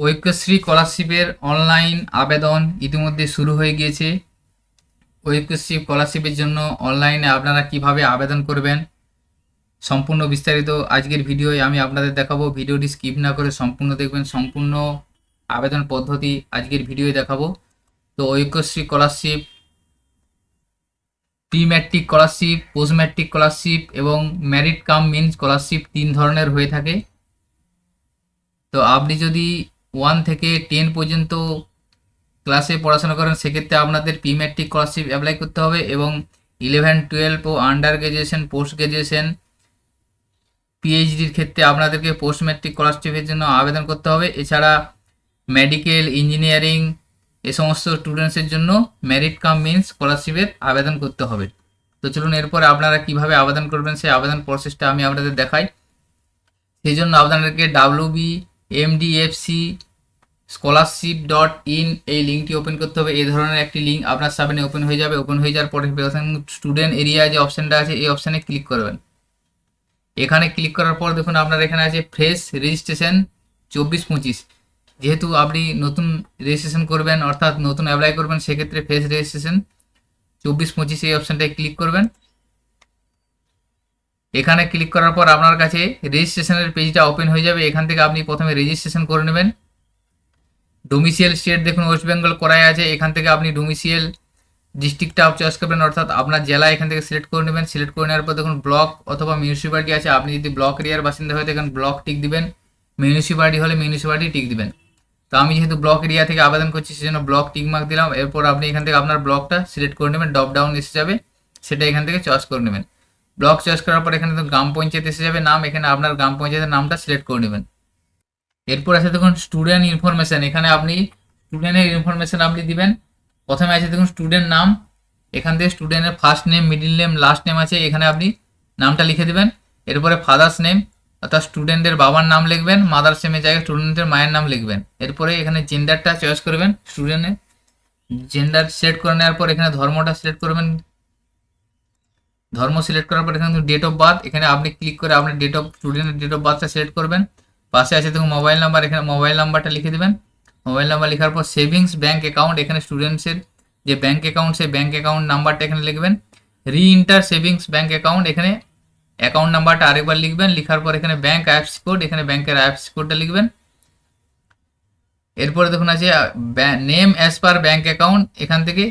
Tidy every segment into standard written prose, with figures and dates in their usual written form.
ঐক্যশ্রী স্কলারশিপের অনলাইন আবেদন ইতিমধ্যে শুরু হয়ে গিয়েছে। ঐক্যশ্রী স্কলারশিপের জন্য অনলাইনে আপনারা কিভাবে আবেদন করবেন সম্পূর্ণ বিস্তারিত আজকের ভিডিওয়ে আমি আপনাদের দেখাবো। ভিডিওটি স্কিপ না করে সম্পূর্ণ দেখবেন। সম্পূর্ণ আবেদন পদ্ধতি আজকের ভিডিওয়ে দেখাবো। তো Aikyashree scholarship pre matric scholarship, post matric scholarship এবং মেরিট কাম মেন স্কলারশিপ 3 ধরনের হয়ে থাকে। তো আপনি যদি 1 থেকে 10 পর্যন্ত ক্লাসে পড়াশোনা করেন সেক্ষেত্রে আপনাদের প্রি ম্যাট্রিক স্কলারশিপ অ্যাপ্লাই করতে হবে এবং 11, 12 ও আন্ডার গ্র্যাজুয়েশন, পোস্ট গ্র্যাজুয়েশন, পিএইচডির ক্ষেত্রে আপনাদেরকে পোস্ট ম্যাট্রিক স্কলারশিপের জন্য আবেদন করতে হবে। এছাড়া মেডিকেল, ইঞ্জিনিয়ারিং এ সমস্ত স্টুডেন্টসের জন্য মেরিট কাম মিনস স্কলারশিপের আবেদন করতে হবে। তো চলুন এরপরে আপনারা কিভাবে আবেদন করবেন সেই আবেদন প্রসেসটা আমি আপনাদের দেখাই। সেই জন্য আপনাদেরকে WBMDFC scholarship.in এই লিঙ্কটি ওপেন করতে হবে। এই ধরনের একটি লিঙ্ক আপনার সামনে ওপেন হয়ে যাবে। ওপেন হয়ে যাওয়ার পরে স্টুডেন্ট এরিয়া যে অপশানটা আছে এই অপশানে ক্লিক করবেন। এখানে ক্লিক করার পর দেখুন আপনার এখানে আছে ফ্রেশ রেজিস্ট্রেশন 24-25। যেহেতু আপনি নতুন রেজিস্ট্রেশন করবেন অর্থাৎ নতুন অ্যাপ্লাই করবেন সেক্ষেত্রে ফ্রেশ রেজিস্ট্রেশন 24-25 এই অপশানটায় ক্লিক করবেন। এখানে ক্লিক করার পর আপনার কাছে রেজিস্ট্রেশনের পেজটা ওপেন হয়ে যাবে। এখান থেকে আপনি প্রথমে রেজিস্ট্রেশন করে নেবেন। ডোমিসিয়াল স্টেট দেখুন ওয়েস্ট বেঙ্গল করাই আছে। এখান থেকে আপনি ডোমিসিয়াল ডিস্ট্রিক্টটা চয়েস করবেন অর্থাৎ আপনার জেলা এখান থেকে সিলেক্ট করে নেবেন। সিলেক্ট করে নেওয়ার পর দেখুন ব্লক অথবা মিউনিসিপ্যালিটি আছে। আপনি যদি ব্লক এরিয়ার বাসিন্দা হয়ে থাকেন ব্লক টিক দিবেন, মিউনিসিপ্যালিটি হলে মিউনিসিপ্যালিটি টিক দিবেন। তো আমি যেহেতু ব্লক এরিয়া থেকে আবেদন করছি সেজন্য ব্লক টিক মার্ক দিলাম। এরপর আপনি এখান থেকে আপনার ব্লকটা সিলেক্ট করে নেবেন। ড্রপ ডাউন এসে যাবে, সেটা এখান থেকে চয়েস করে নেবেন। ব্লক চয়েস করার পর এখানে তো গ্রাম পঞ্চায়েত এসে যাবে নাম, এখানে আপনার গ্রাম পঞ্চায়েতের নামটা সিলেক্ট করে নেবেন। এরপর আছে দেখুন স্টুডেন্ট ইনফরমেশন। এখানে আপনি স্টুডেন্টের ইনফরমেশন আপনি দিবেন। প্রথমে আছে দেখুন স্টুডেন্ট নাম। এখান থেকে স্টুডেন্টের first name, middle name, last name আছে। এখানে আপনি নামটা লিখে দেবেন। এরপরে ফাদার্স নেম অর্থাৎ স্টুডেন্টের বাবার নাম লিখবেন, মাদার্স নেমের জায়গায় স্টুডেন্টের মায়ের নাম লিখবেন। এরপরে এখানে জেন্ডারটা চয়েস করবেন। স্টুডেন্টের জেন্ডার সিলেক্ট করে নেওয়ার পর এখানে ধর্মটা সিলেক্ট করবেন। ধর্ম সিলেক্ট করার পর এখানে ডেট অফ বার্থ, এখানে আপনি ক্লিক করে আপনার স্টুডেন্টের ডেট অফ বার্থটা সিলেক্ট করবেন। পাশে আছে দেখুন মোবাইল নাম্বার, এখানে মোবাইল নাম্বারটা লিখে দেবেন। মোবাইল নাম্বার লেখার পর সেভিংস ব্যাঙ্ক অ্যাকাউন্ট, এখানে স্টুডেন্টসের যে ব্যাঙ্ক অ্যাকাউন্ট সেই ব্যাঙ্ক অ্যাকাউন্ট নাম্বারটা এখানে লিখবেন। রিইন্টার সেভিংস ব্যাঙ্ক অ্যাকাউন্ট, এখানে অ্যাকাউন্ট নাম্বারটা আরেকবার লিখবেন। লিখার পর এখানে ব্যাঙ্ক অ্যাপস কোড, এখানে ব্যাঙ্কের অ্যাপস কোডটা লিখবেন। এরপরে দেখুন আছে name as per bank account, এখান থেকে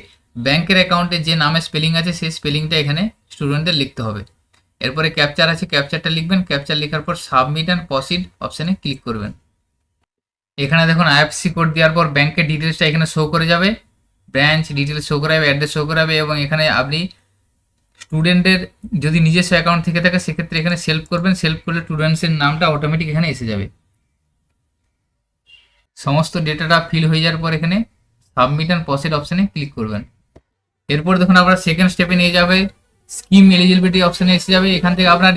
ব্যাঙ্কের অ্যাকাউন্টে যে নামের স্পেলিং আছে সেই স্পেলিংটা এখানে স্টুডেন্টদের লিখতে হবে। এরপরে ক্যাপচার আছে, ক্যাপচারটা লিখবেন। ক্যাপচার লেখার পর সাবমিট অ্যান্ড প্রসিড অপশানে ক্লিক করবেন। এখানে দেখুন আইএফএসসি কোড দেওয়ার পর ব্যাঙ্কের ডিটেলসটা এখানে শো করে যাবে, ব্রাঞ্চ ডিটেলস শো করাবে, অ্যাড্রেস শো করাবে এবং এখানে আপনি স্টুডেন্টের যদি নিজস্ব অ্যাকাউন্ট থেকে থাকে সেক্ষেত্রে এখানে সেলফ করবেন। সেলফ করলে স্টুডেন্টসের নামটা অটোমেটিক এখানে এসে যাবে। সমস্ত ডেটাটা ফিল হয়ে যাওয়ার পর এখানে সাবমিট অ্যান্ড প্রসিড অপশানে ক্লিক করবেন। এরপর দেখুন আপনার সেকেন্ড স্টেপে নিয়ে যাবে, স্কিম এলিজিবিলিটি অপশানে এসে যাবে। এখান থেকে আপনার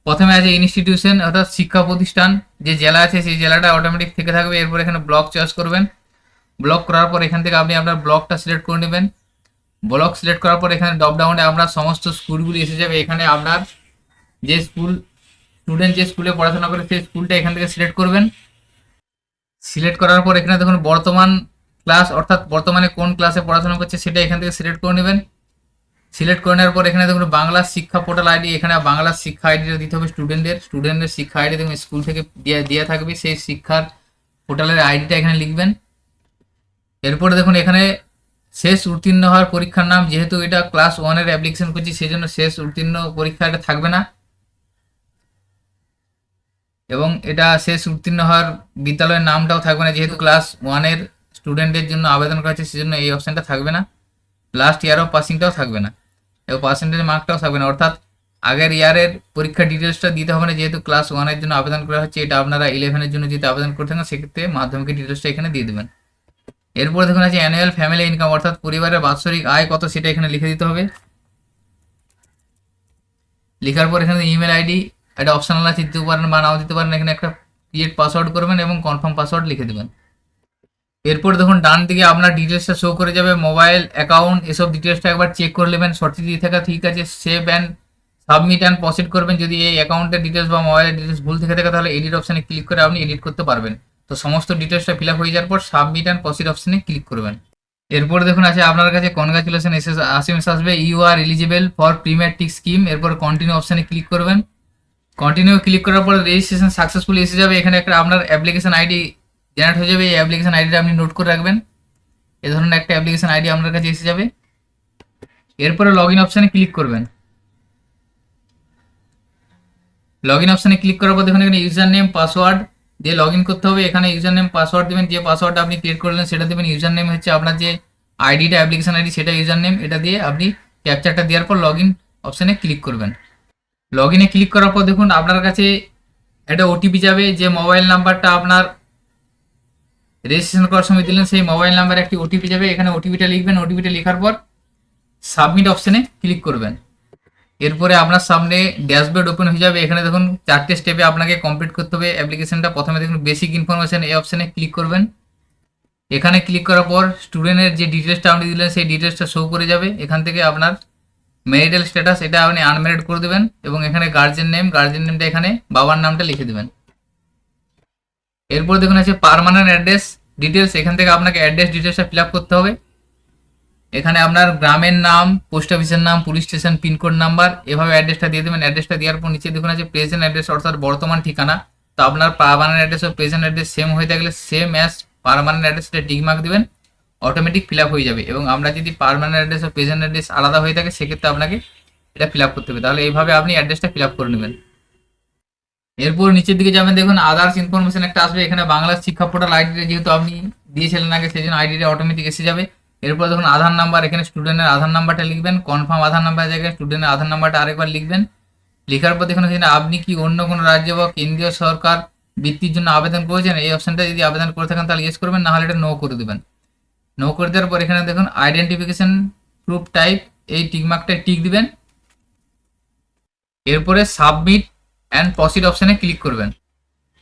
প্রথমে আছে ইনস্টিটিউশন অর্থাৎ শিক্ষা প্রতিষ্ঠান, যে জেলা আছে সেই জেলাটা অটোমেটিক থেকে থাকবে। এরপর এখানে ব্লক চয়েস করবেন। ব্লক করার পর এখান থেকে আপনি আপনার ব্লকটা সিলেক্ট করে নেবেন। ব্লক সিলেক্ট করার পর এখানে ড্রপ ডাউনে আপনার সমস্ত স্কুলগুলি এসে যাবে। এখানে আপনার যে স্টুডেন্ট যে স্কুলে পড়াশোনা করে সেই স্কুলটা এখান থেকে সিলেক্ট করবেন। সিলেক্ট করার পর এখানে দেখুন বর্তমান ক্লাস অর্থাৎ বর্তমানে কোন ক্লাসে পড়াশোনা করছে সেটা এখান থেকে সিলেক্ট করে নেবেন। সিলেক্ট করে নেওয়ার পর এখানে দেখুন বাংলা শিক্ষা পোর্টাল আইডি, এখানে বাংলা শিক্ষা আইডিটা দিতে হবে স্টুডেন্টের শিক্ষা আইডি দেখুন স্কুল থেকে দেওয়া থাকবে, সেই শিক্ষার পোর্টালের আইডিটা এখানে লিখবেন। এরপরে দেখুন এখানে শেষ উত্তীর্ণ হওয়ার পরীক্ষার নাম, যেহেতু এটা ক্লাস 1-এর অ্যাপ্লিকেশন করছি সেই জন্য শেষ উত্তীর্ণ পরীক্ষা এটা থাকবে না এবং এটা শেষ উত্তীর্ণ হওয়ার বিদ্যালয়ের নামটাও থাকবে না, যেহেতু ক্লাস 1-এর স্টুডেন্টের জন্য আবেদন করা হচ্ছে সেজন্য এই অপশানটা থাকবে না। লাস্ট ইয়ার অফ পাসিংটাও থাকবে না এবং পার্সেন্টেজ মার্কটাও থাকবে না, অর্থাৎ আগের ইয়ারের পরীক্ষার ডিটেলসটা দিতে হবে না। যেহেতু ক্লাস 1-এর জন্য আবেদন করা হচ্ছে, এটা আপনারা 11-এর জন্য যদি আবেদন করতে থাকেন সেক্ষেত্রে মাধ্যমিকের ডিটেলসটা এখানে দিয়ে দেবেন। এরপর দেখুন আছে অ্যানুয়াল ফ্যামিলি ইনকাম অর্থাৎ পরিবারের বাৎসরিক আয় কত সেটা এখানে লিখে দিতে হবে। লেখার পর এখানে ইমেল আইডি একটা অপশনাল আছে, দিতে পারেন বা নাও দিতে পারেন। এখানে একটা ক্রিয়েট পাসওয়ার্ড করবেন এবং কনফার্ম পাসওয়ার্ড লিখে দেবেন। এরপর দেখুন ডান দিকে আপনার ডিটেলসটা শো করে যাবে, মোবাইল অ্যাকাউন্ট এসব ডিটেলসটা একবার চেক করে নেবেন সঠিক দিয়ে থাকা ঠিক আছে। Save and submit and proceed করবেন। যদি এই অ্যাকাউন্টের ডিটেলস বা মোবাইলের ডিটেলস ভুল থেকে থাকে তাহলে এডিট অপশানে ক্লিক করে আপনি এডিট করতে পারবেন। তো সমস্ত ডিটেলসটা ফিল আপ হয়ে যাওয়ার পর সাবমিট অ্যান্ড প্রসিড অপশনে ক্লিক করবেন। এরপর দেখুন আছে আপনার কাছে কনগ্রাচুলেশন এসএমএস আসবে, you are eligible for premier tick scheme. এরপর কন্টিনিউ অপশনে ক্লিক করবেন। কন্টিনিউ ক্লিক করার পর রেজিস্ট্রেশন সাকসেসফুলি এসে যাবে। এখানে একটা আপনার অ্যাপ্লিকেশন আইডি জেনারেট হয়ে যাবে। এই অ্যাপ্লিকেশন আইডিটা আপনি নোট করে রাখবেন। এ ধরনের একটা অ্যাপ্লিকেশন আইডি আপনার কাছে এসে যাবে। এরপরে লগ ইন অপশানে ক্লিক করবেন। লগ ইন অপশানে ক্লিক করার পর দেখুন এখানে ইউজার নেম পাসওয়ার্ড দিয়ে লগ ইন করতে হবে। এখানে ইউজার নেম পাসওয়ার্ড দেবেন, যে পাসওয়ার্ডটা আপনি ক্রিয়েট করলেন সেটা দেবেন। ইউজার নেম হচ্ছে আপনার যে আইডিটা অ্যাপ্লিকেশন আইডি সেটা ইউজার নেম, এটা দিয়ে আপনি ক্যাপচারটা দেওয়ার পর লগ ইন অপশানে ক্লিক করবেন। লগ ইনে ক্লিক করার পর দেখুন আপনার কাছে একটা ওটিপি যাবে। যে মোবাইল নাম্বারটা আপনার রেজিস্ট্রেশন করার সময় দিলেন সেই মোবাইল নাম্বারে একটি ওটিপি যাবে। এখানে ওটিপিটা লিখবেন। ওটিপিটা লেখার পর সাবমিট অপশানে ক্লিক করবেন। এরপরে আপনার সামনে ড্যাশবোর্ড ওপেন হয়ে যাবে। এখানে দেখুন 4টে স্টেপে আপনাকে কমপ্লিট করতে হবে অ্যাপ্লিকেশনটা। প্রথমে দেখুন বেসিক ইনফরমেশন, এই অপশানে ক্লিক করবেন। এখানে ক্লিক করার পর স্টুডেন্টের যে ডিটেলসটা আপনি দিলেন সেই ডিটেলসটা শো করে যাবে। এখান থেকে আপনার ম্যারিটাল স্ট্যাটাস এটা আপনি আনম্যারিড করে দেবেন এবং এখানে গার্জেন নেমটা এখানে বাবার নামটা লিখে দেবেন। এরপর দেখুন আছে পার্মানেন্ট অ্যাড্রেস ডিটেলস। এখান থেকে আপনাকে অ্যাড্রেস ডিটেলসটা ফিল আপ করতে হবে। এখানে আপনার গ্রামের নাম, পোস্ট অফিসের নাম, পুলিশ স্টেশন, পিনকোড নাম্বার, এভাবে অ্যাড্রেসটা দিয়ে দেবেন। অ্যাড্রেসটা দেওয়ার পর নিচে দেখুন আছে প্রেজেন্ট অ্যাড্রেস অর্থাৎ বর্তমান ঠিকানা। তো আপনার পার্মানেন্ট অ্যাড্রেস ও প্রেজেন্ট অ্যাড্রেস সেম হয়ে থাকলে সেম অ্যাজ পার্মানেন্ট অ্যাড্রেসটা টিক মার্ক দেবেন, অটোমেটিক ফিল আপ হয়ে যাবে। এবং আমরা যদি পার্মানেন্ট অ্যাড্রেস ও প্রেজেন্ট অ্যাড্রেস আলাদা হয়ে থাকে সেক্ষেত্রে আপনাকে এটা ফিল আপ করতে হবে। তাহলে এইভাবে আপনি অ্যাড্রেসটা ফিল আপ করে নেবেন। এরপর নিচের দিকে যাবেন, দেখুন আদার্স ইনফরমেশন একটা আসবে। এখানে বাংলা শিক্ষা পোর্টাল আইডিটা যেহেতু আপনি দিয়েছিলেন আগে সেই জন্য আইডিটা অটোমেটিক এসে যাবে। এরপর দেখুন আধার নাম্বার, এখানে স্টুডেন্টের আধার নাম্বারটা লিখবেন। কনফার্ম আধার নাম্বার জায়গায় স্টুডেন্টের আধার নাম্বারটা আরেকবার লিখবেন। লেখার পর দেখুন এখানে আপনি কি অন্য কোনো রাজ্য বা কেন্দ্রীয় সরকার বৃত্তির জন্য আবেদন করেছেন, এই অপশনটা যদি আবেদন করে থাকেন তাহলে ইয়েস করবেন, নাহলে এটা নো করে দেবেন। নো করে দেওয়ার পর এখানে দেখুন আইডেন্টিফিকেশন প্রুফ টাইপ, এই টিকমার্কটা টিক দিবেন। এরপরে সাবমিট অ্যান্ড প্রসিড অপশানে ক্লিক করবেন।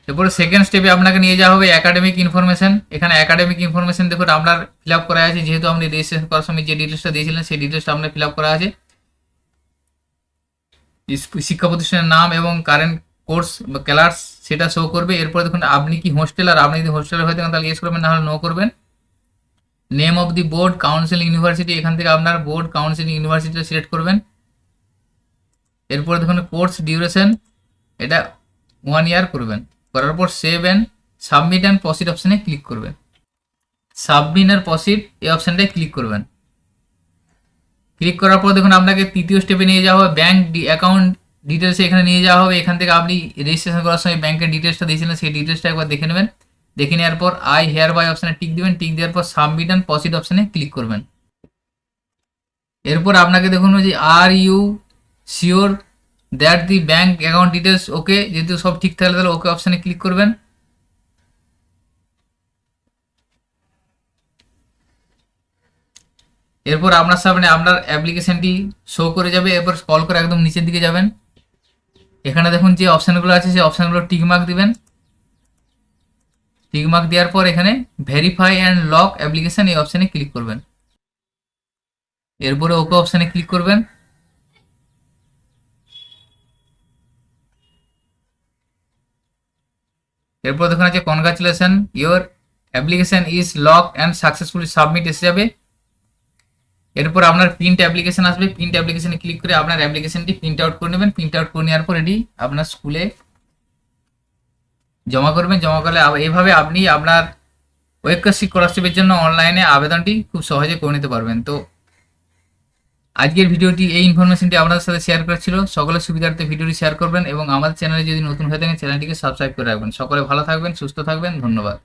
এরপরে সেকেন্ড স্টেপে আপনাকে নিয়ে যাওয়া হবে একাডেমিক ইনফরমেশন। এখানে একাডেমিক ইনফরমেশন দেখুন আপনার ফিল আপ করা আছে, যেহেতু আপনি রেজিস্ট্রেশন করার সময় যে ডিটেলসটা দিয়েছিলেন সেই ডিটেলসটা আপনার ফিল আপ করা আছে। শিক্ষা প্রতিষ্ঠানের নাম এবং কারেন্ট কোর্স বা ক্লাস সেটা শো করবে। এরপরে দেখুন আপনি কি হোস্টেলার, আপনি যদি হোস্টেলার হয়ে থাকেন তাহলে ইয়েস করবেন, নাহলে নো করবেন। Name of the board council university, এখান থেকে আপনার বোর্ড কাউন্সিল ইউনিভার্সিটিটা সিলেক্ট করবেন। এরপরে দেখুন কোর্স ডিউরেশন এটা 1 ইয়ার করবেন। করার পর save and submit and proceed অপশানে ক্লিক করবেন। সাবমিট আর প্রসিড এই অপশানটায় ক্লিক করবেন। ক্লিক করার পর দেখুন আপনাকে তৃতীয় স্টেপে নিয়ে যাওয়া হবে ব্যাঙ্ক অ্যাকাউন্ট ডিটেলসে এখানে নিয়ে যাওয়া হবে। এখান থেকে আপনি রেজিস্ট্রেশন করার সময় ব্যাঙ্কের ডিটেলসটা দিয়েছিলেন সেই ডিটেলসটা একবার দেখে নেবেন। দেখে নেওয়ার পর আই হেয়ার বাই অপশানে টিক দিবেন। টিক দেওয়ার পর সাবমিট অ্যান্ড প্রসিড অপশানে ক্লিক করবেন। এরপর আপনাকে দেখুন যে are you sure that the bank account details okay, যেহেতু সব ঠিক থাকলে তাহলে ওকে অপশানে ক্লিক করবেন। এরপর আপনার সামনে আপনার অ্যাপ্লিকেশনটি শো করে যাবে। এরপর স্ক্রল করে একদম নিচের দিকে যাবেন। এখানে দেখুন যে অপশানগুলো আছে সেই অপশানগুলো টিকমার্ক দিবেন। টিকমার্ক দেওয়ার পর এখানে ভেরিফাই অ্যান্ড লক অ্যাপ্লিকেশন এই অপশানে ক্লিক করবেন। এরপরে ওকে অপশানে ক্লিক করবেন। এরপর দেখুন আছে congratulation your application is lock and successfully submit এসে যাবে। এরপর আপনার প্রিন্ট অ্যাপ্লিকেশন আসবে। প্রিন্ট অ্যাপ্লিকেশনে ক্লিক করে আপনার অ্যাপ্লিকেশনটি প্রিন্ট আউট করে নেবেন। প্রিন্ট আউট করে নেওয়ার পর এটি আপনার স্কুলে জমা করবেন। জমা করলে এইভাবে আপনি আপনার ঐক্যশ্রী স্কলারশিপের জন্য অনলাইনে আবেদনটি খুব সহজে করে নিতে পারবেন। তো আজকের ভিডিওটি এই ইনফরমেশনটি আপনাদের সাথে শেয়ার করা ছিল। সকলের সুবিধার্থে ভিডিওটি শেয়ার করবেন এবং আমাদের চ্যানেলে যদি নতুন হয়ে থাকেন চ্যানেলটিকে সাবস্ক্রাইব করে রাখবেন। সকলে ভালো থাকবেন, সুস্থ থাকবেন, ধন্যবাদ।